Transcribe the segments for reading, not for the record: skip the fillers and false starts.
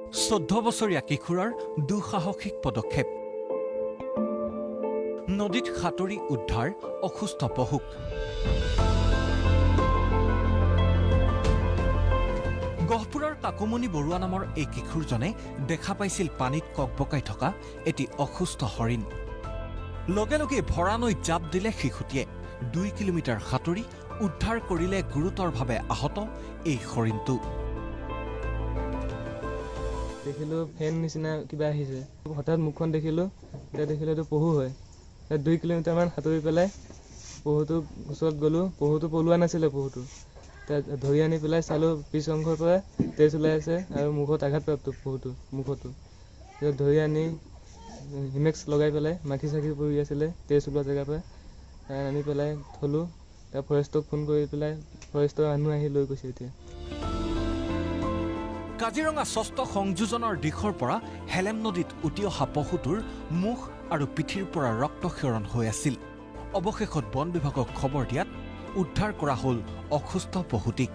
14 বছৰীয়া কিশোৰৰ দুঃসাহসিক পদক্ষেপ। নদীত সাঁতুৰি উদ্ধাৰ অসুস্থ পহুক। গহপুৰৰ কাকুমণি বৰুৱা নামৰ এই কিশোৰজনে দেখা পাইছিল পানীত ককবকাই থকা এটি অসুস্থ হৰিণ। লগে লগে ভৰা নৈত জাপ দিলে শিশুটিয়ে। 2 কিলোমিটাৰ সাঁতুৰি উদ্ধাৰ কৰিলে গুৰুতৰভাৱে আহত এই হৰিণটো। দেখিলোঁ ফেন নিচিনা কিবা আহিছে, হঠাৎ মুখখন দেখিলোঁ, এতিয়া দেখিলোঁ এইটো পহু হয়। 2 কিলোমিটাৰমান সাঁতুৰি পেলাই পহুটো ওচৰত গ'লোঁ, পহুটো পলোৱা নাছিলে পহুটো। এতিয়া ধৰি আনি পেলাই চালোঁ পিছ অংশৰ পৰা তেজ ওলাই আছে আৰু মুখত আঘাতপ্ৰাপ্ত পহুটো মুখতো। এতিয়া ধৰি আনি হিমেক্স লগাই পেলাই মাখি চাখি পৰি আছিলে তেজ ওলোৱা জেগাৰ পৰা আনি পেলাই থলোঁ। এতিয়া ফৰেষ্টক ফোন কৰি পেলাই ফৰেষ্টৰ মানুহ আহি লৈ গৈছে এতিয়া। কাজিৰঙা 6ষ্ঠ সংযোজনৰ দিশৰ পৰা হেলেম নদীত উটি অহা পশুটোৰ মুখ আৰু পিঠিৰ পৰা ৰক্তক্ষৰণ হৈ আছিল। অৱশেষত বন বিভাগক খবৰ দিয়াত উদ্ধাৰ কৰা হ'ল অসুস্থ পহুটিক।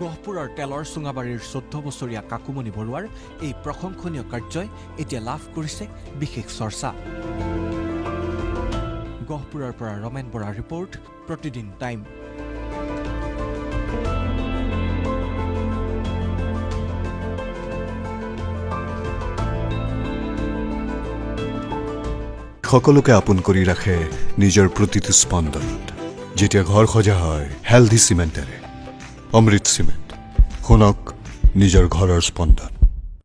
গহপুৰৰ তেলৰ চুঙাবাৰীৰ 14 বছৰীয়া কাকুমণি বৰুৱাৰ এই প্ৰশংসনীয় কাৰ্যই এতিয়া লাভ কৰিছে বিশেষ চৰ্চা। গহপুৰৰ পৰা ৰমেন বৰাৰ ৰিপৰ্ট, প্ৰতিদিন টাইম। সকলোকে আপোন কৰি ৰাখে নিজৰ প্ৰতিটো স্পন্দনত। যেতিয়া ঘৰ সজা হয় হেলথি চিমেণ্টেৰে, অমৃত চিমেণ্ট, শুনক নিজৰ ঘৰৰ স্পন্দন।